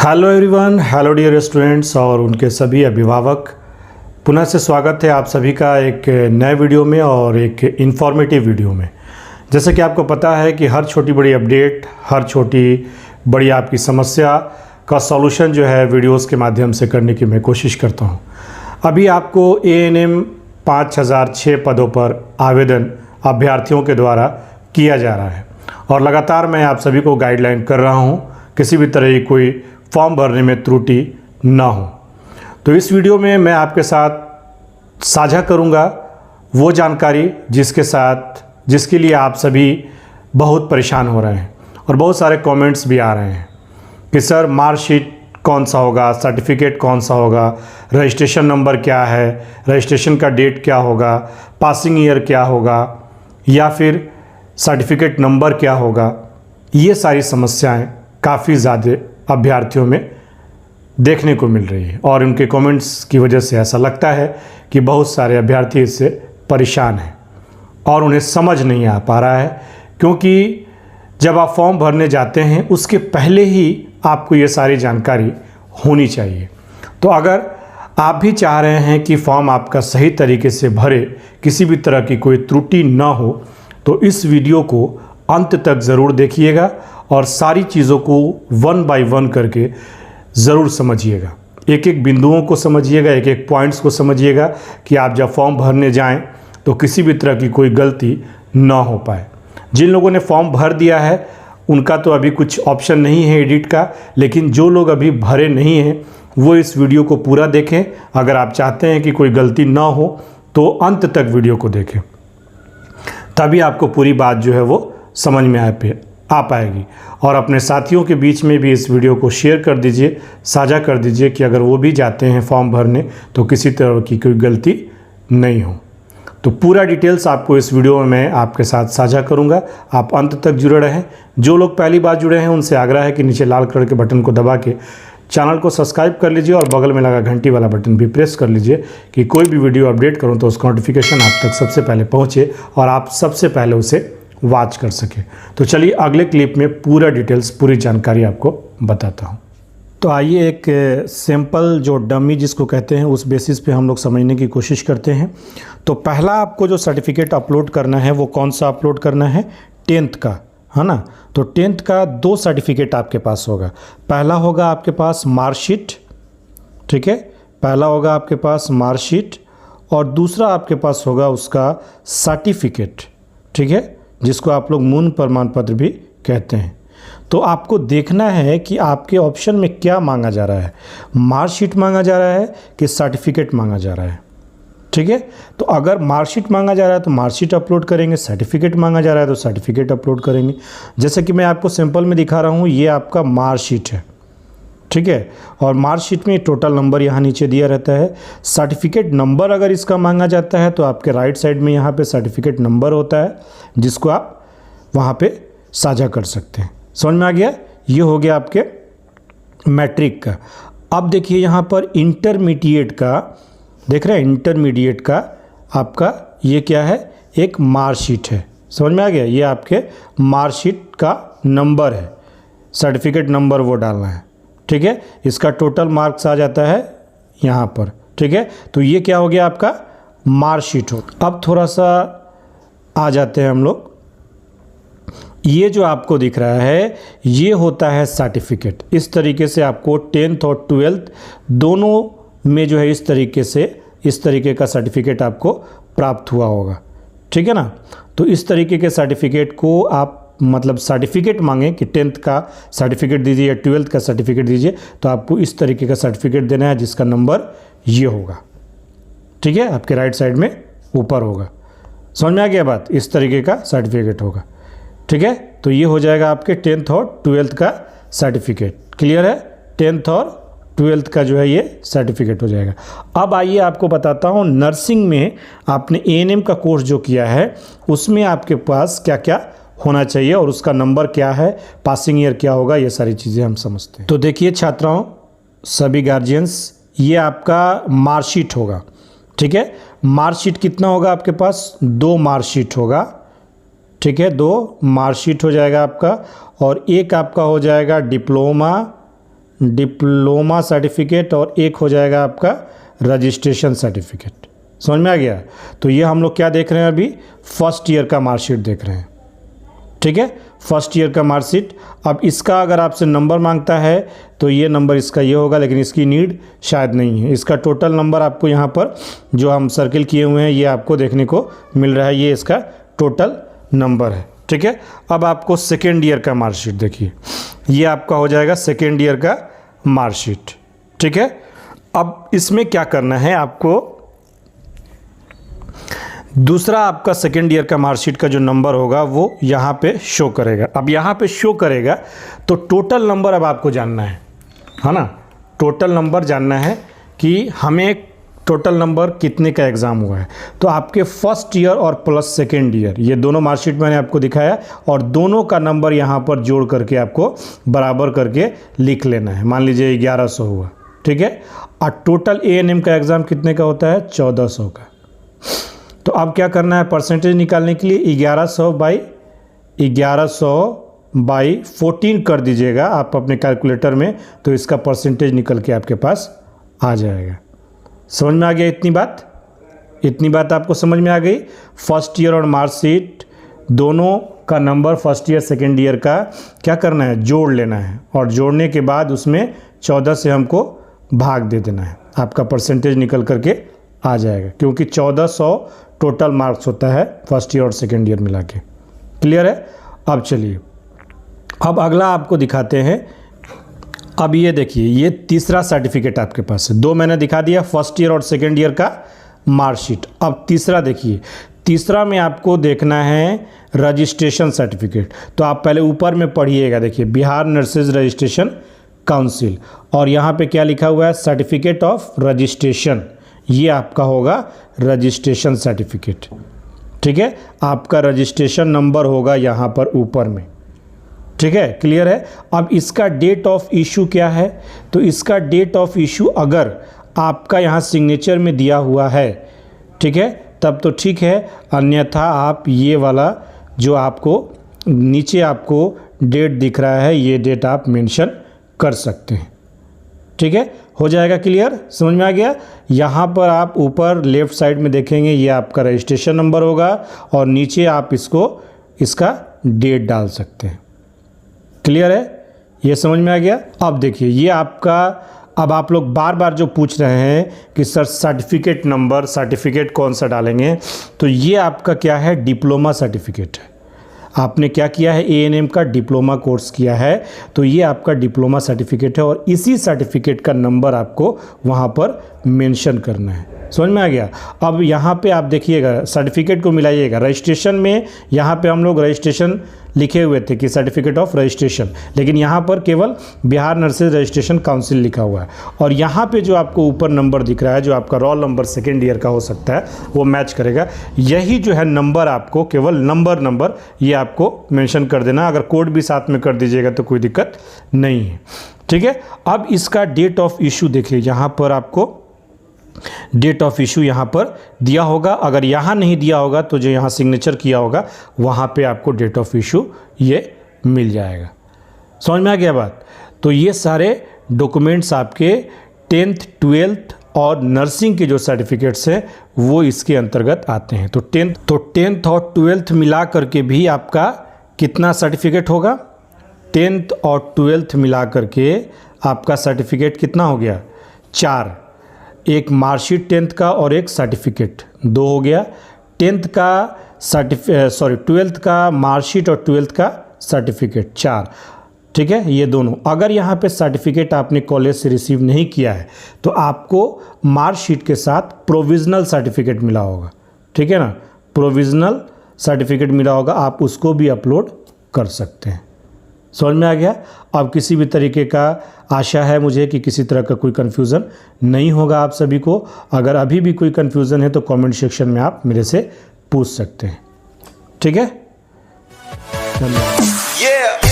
Hello everyone, hello dear students और उनके सभी अभिभावक। पुनः से स्वागत है आप सभी का एक नए वीडियो में और एक इन्फॉर्मेटिव वीडियो में। जैसे कि आपको पता है कि हर छोटी बड़ी अपडेट, हर छोटी बड़ी आपकी समस्या का सॉल्यूशन जो है वीडियोस के माध्यम से करने की मैं कोशिश करता हूं। अभी आपको ANM 5006 पदों पर आवेदन अभ्यर्थियों के द्वारा किया जा रहा है और लगातार मैं आप सभी को गाइडलाइन कर रहा हूं, किसी भी तरह की कोई फॉर्म भरने में त्रुटि ना हो। तो इस वीडियो में मैं आपके साथ साझा करूंगा वो जानकारी जिसके लिए आप सभी बहुत परेशान हो रहे हैं और बहुत सारे कमेंट्स भी आ रहे हैं कि सर मार्कशीट कौन सा होगा, सर्टिफिकेट कौन सा होगा, रजिस्ट्रेशन नंबर क्या है, रजिस्ट्रेशन का डेट क्या होगा, पासिंग ईयर क्या होगा या फिर सर्टिफिकेट नंबर क्या होगा। ये सारी समस्याएं काफ़ी ज़्यादा अभ्यर्थियों में देखने को मिल रही है और उनके कमेंट्स की वजह से ऐसा लगता है कि बहुत सारे अभ्यर्थी इससे परेशान हैं और उन्हें समझ नहीं आ पा रहा है, क्योंकि जब आप फॉर्म भरने जाते हैं उसके पहले ही आपको ये सारी जानकारी होनी चाहिए। तो अगर आप भी चाह रहे हैं कि फॉर्म आपका सही तरीके से भरे, किसी भी तरह की कोई त्रुटि ना हो, तो इस वीडियो को अंत तक ज़रूर देखिएगा और सारी चीज़ों को वन बाय वन करके ज़रूर समझिएगा। एक एक बिंदुओं को समझिएगा, एक एक पॉइंट्स को समझिएगा कि आप जब फॉर्म भरने जाएं तो किसी भी तरह की कोई गलती ना हो पाए। जिन लोगों ने फॉर्म भर दिया है उनका तो अभी कुछ ऑप्शन नहीं है एडिट का, लेकिन जो लोग अभी भरे नहीं हैं वो इस वीडियो को पूरा देखें। अगर आप चाहते हैं कि कोई गलती ना हो तो अंत तक वीडियो को देखें, तभी आपको पूरी बात जो है वो समझ में आ पाएगी। और अपने साथियों के बीच में भी इस वीडियो को शेयर कर दीजिए, साझा कर दीजिए कि अगर वो भी जाते हैं फॉर्म भरने तो किसी तरह की कोई गलती नहीं हो। तो पूरा डिटेल्स आपको इस वीडियो में मैं आपके साथ साझा करूंगा, आप अंत तक जुड़े रहें। जो लोग पहली बार जुड़े हैं उनसे आग्रह है कि नीचे लाल कलर के बटन को दबा के चैनल को सब्सक्राइब कर लीजिए और बगल में लगा घंटी वाला बटन भी प्रेस कर लीजिए कि कोई भी वीडियो अपडेट करूँ तो उसका नोटिफिकेशन आप तक सबसे पहले पहुँचे और आप सबसे पहले उसे वॉच कर सके। तो चलिए अगले क्लिप में पूरा डिटेल्स, पूरी जानकारी आपको बताता हूँ। तो आइए एक सैंपल जो डमी जिसको कहते हैं उस बेसिस पे हम लोग समझने की कोशिश करते हैं। तो पहला आपको जो सर्टिफिकेट अपलोड करना है वो कौन सा अपलोड करना है, 10th का, है ना। तो 10th का 2 सर्टिफिकेट आपके पास होगा। पहला होगा आपके पास मार्कशीट, ठीक है, पहला होगा आपके पास मार्कशीट और दूसरा आपके पास होगा उसका सर्टिफिकेट, ठीक है, जिसको आप लोग मूल प्रमाण पत्र भी कहते हैं। तो आपको देखना है कि आपके ऑप्शन में क्या मांगा जा रहा है, मार्कशीट मांगा जा रहा है कि सर्टिफिकेट मांगा जा रहा है, ठीक है। तो अगर मार्कशीट मांगा जा रहा है तो मार्कशीट अपलोड करेंगे, सर्टिफिकेट मांगा जा रहा है तो सर्टिफिकेट अपलोड करेंगे। जैसे कि मैं आपको सिंपल में दिखा रहा हूँ, ये आपका मार्कशीट है, ठीक है, और मार्कशीट में टोटल नंबर यहाँ नीचे दिया रहता है। सर्टिफिकेट नंबर अगर इसका मांगा जाता है तो आपके राइट साइड में यहाँ पे सर्टिफिकेट नंबर होता है जिसको आप वहाँ पे साझा कर सकते हैं। समझ में आ गया? ये हो गया आपके मैट्रिक का। अब देखिए यहाँ पर इंटरमीडिएट का, देख रहे हैं, इंटरमीडिएट का आपका ये क्या है, एक मार्कशीट है। समझ में आ गया? ये आपके मार्कशीट का नंबर है, सर्टिफिकेट नंबर वो डालना है, ठीक है। इसका टोटल मार्क्स आ जाता है यहाँ पर, ठीक है। तो ये क्या हो गया, आपका मार्कशीट हो। अब थोड़ा सा आ जाते हैं हम लोग, ये जो आपको दिख रहा है ये होता है सर्टिफिकेट। इस तरीके से आपको 10th और 12th दोनों में जो है इस तरीके का सर्टिफिकेट आपको प्राप्त हुआ होगा, ठीक है ना। तो इस तरीके के सर्टिफिकेट को आप, मतलब सर्टिफिकेट मांगे कि 10th का सर्टिफिकेट दीजिए या 12th का सर्टिफिकेट दीजिए, तो आपको इस तरीके का सर्टिफिकेट देना है जिसका नंबर ये होगा, ठीक है, आपके राइट साइड में ऊपर होगा। समझ में आ गया बात? इस तरीके का सर्टिफिकेट होगा, ठीक है। तो ये हो जाएगा आपके 10th और 12th का सर्टिफिकेट। क्लियर है? 10th और 12th का जो है ये सर्टिफिकेट हो जाएगा। अब आइए आपको बताता हूँ, नर्सिंग में आपने ANM का कोर्स जो किया है उसमें आपके पास क्या क्या होना चाहिए और उसका नंबर क्या है, पासिंग ईयर क्या होगा, ये सारी चीज़ें हम समझते हैं। तो देखिए छात्राओं, सभी गार्जियंस, ये आपका मार्कशीट होगा, ठीक है। मार्कशीट कितना होगा आपके पास, 2 मार्कशीट होगा, ठीक है, 2 मार्कशीट हो जाएगा आपका। और एक आपका हो जाएगा डिप्लोमा डिप्लोमा सर्टिफिकेट और एक हो जाएगा आपका रजिस्ट्रेशन सर्टिफिकेट। समझ में आ गया? तो ये हम लोग क्या देख रहे हैं अभी, फर्स्ट ईयर का मार्कशीट देख रहे हैं। ठीक है, फर्स्ट ईयर का मार्कशीट। अब इसका अगर आपसे नंबर मांगता है तो ये नंबर इसका ये होगा, लेकिन इसकी नीड शायद नहीं है। इसका टोटल नंबर आपको यहाँ पर जो हम सर्किल किए हुए हैं ये आपको देखने को मिल रहा है, ये इसका टोटल नंबर है। ठीक है, अब आपको सेकेंड ईयर का मार्कशीट देखिए, ये आपका हो जाएगा सेकेंड ईयर का मार्कशीट। ठीक है, अब इसमें क्या करना है आपको, दूसरा आपका सेकेंड ईयर का मार्कशीट का जो नंबर होगा वो यहाँ पे शो करेगा। अब यहाँ पे शो करेगा तो टोटल नंबर अब आपको जानना है ना, टोटल नंबर जानना है कि हमें टोटल नंबर कितने का एग्ज़ाम हुआ है। तो आपके फर्स्ट ईयर और प्लस सेकेंड ईयर ये दोनों मार्कशीट मैंने आपको दिखाया और दोनों का नंबर यहाँ पर जोड़ करके आपको बराबर करके लिख लेना है। मान लीजिए 1100 हुआ, ठीक है, और टोटल ANM का एग्ज़ाम कितने का होता है, 1400 का। तो अब क्या करना है, परसेंटेज निकालने के लिए 1100 बाई 14 कर दीजिएगा आप अपने कैलकुलेटर में, तो इसका परसेंटेज निकल के आपके पास आ जाएगा। समझ में आ गया इतनी बात? इतनी बात आपको समझ में आ गई? फर्स्ट ईयर और मार्कशीट दोनों का number first year second year का क्या करना है, जोड़ लेना है, और जोड़ने के बाद उसमें 14 से हमको भाग दे देना है, आपका परसेंटेज निकल करके आ जाएगा, क्योंकि 1400 टोटल मार्क्स होता है फर्स्ट ईयर और सेकेंड ईयर मिला के। क्लियर है? अब चलिए, अब अगला आपको दिखाते हैं। अब ये देखिए, ये तीसरा सर्टिफिकेट आपके पास है। दो मैंने दिखा दिया, फर्स्ट ईयर और सेकेंड ईयर का मार्कशीट। अब तीसरा देखिए, तीसरा में आपको देखना है रजिस्ट्रेशन सर्टिफिकेट। तो आप पहले ऊपर में पढ़िएगा, देखिए बिहार नर्सेज रजिस्ट्रेशन काउंसिल, और यहाँ पे क्या लिखा हुआ है, सर्टिफिकेट ऑफ रजिस्ट्रेशन। ये आपका होगा रजिस्ट्रेशन सर्टिफिकेट। ठीक है, आपका रजिस्ट्रेशन नंबर होगा यहाँ पर ऊपर में। ठीक है, क्लियर है? अब इसका डेट ऑफ इशू क्या है, तो इसका डेट ऑफ इशू अगर आपका यहाँ सिग्नेचर में दिया हुआ है, ठीक है, तब तो ठीक है, अन्यथा आप ये वाला जो आपको नीचे आपको डेट दिख रहा है, ये डेट आप मेंशन कर सकते हैं। ठीक है, हो जाएगा क्लियर? समझ में आ गया? यहाँ पर आप ऊपर लेफ़्ट साइड में देखेंगे, ये आपका रजिस्ट्रेशन नंबर होगा, और नीचे आप इसका डेट डाल सकते हैं। क्लियर है? ये समझ में आ गया? अब देखिए, ये आपका, अब आप लोग बार बार जो पूछ रहे हैं कि सर सर्टिफिकेट नंबर, सर्टिफिकेट कौन सा डालेंगे, तो ये आपका क्या है, डिप्लोमा सर्टिफिकेट है। आपने क्या किया है, ANM का डिप्लोमा कोर्स किया है, तो ये आपका डिप्लोमा सर्टिफिकेट है, और इसी सर्टिफिकेट का नंबर आपको वहाँ पर मेंशन करना है। समझ में आ गया? अब यहाँ पे आप देखिएगा, सर्टिफिकेट को मिलाइएगा। रजिस्ट्रेशन में यहाँ पे हम लोग रजिस्ट्रेशन लिखे हुए थे कि सर्टिफिकेट ऑफ रजिस्ट्रेशन, लेकिन यहाँ पर केवल बिहार नर्सेज रजिस्ट्रेशन काउंसिल लिखा हुआ है, और यहाँ पे जो आपको ऊपर नंबर दिख रहा है, जो आपका रोल नंबर सेकेंड ईयर का हो सकता है, वो मैच करेगा। यही जो है नंबर आपको केवल नंबर ये आपको मेंशन कर देना, अगर कोड भी साथ में कर दीजिएगा तो कोई दिक्कत नहीं है। ठीक है, अब इसका डेट ऑफ इशू देखिए, यहाँ पर आपको डेट ऑफ इशू यहाँ पर दिया होगा। अगर यहाँ नहीं दिया होगा तो जो यहाँ सिग्नेचर किया होगा वहाँ पे आपको डेट ऑफ इशू ये मिल जाएगा। समझ में आ गया बात? तो ये सारे डॉक्यूमेंट्स आपके 10th 12th और नर्सिंग के जो सर्टिफिकेट्स हैं वो इसके अंतर्गत आते हैं। तो 10th और 12th मिला करके भी आपका कितना सर्टिफिकेट होगा, 10th और 12th मिला करके आपका सर्टिफिकेट कितना हो गया, 4। एक मार्कशीट 10th का और एक सर्टिफिकेट, 2 हो गया। 10th का 12th का मार्कशीट और 12th का सर्टिफिकेट, 4। ठीक है, ये दोनों। अगर यहाँ पे सर्टिफिकेट आपने कॉलेज से रिसीव नहीं किया है तो आपको मार्कशीट के साथ प्रोविज़नल सर्टिफिकेट मिला होगा। ठीक है ना, प्रोविज़नल सर्टिफिकेट मिला होगा, आप उसको भी अपलोड कर सकते हैं। समझ में आ गया? अब किसी भी तरीके का आशा है मुझे कि किसी तरह का कोई कन्फ्यूज़न नहीं होगा आप सभी को। अगर अभी भी कोई कन्फ्यूज़न है तो कमेंट सेक्शन में आप मेरे से पूछ सकते हैं। ठीक है, धन्यवाद।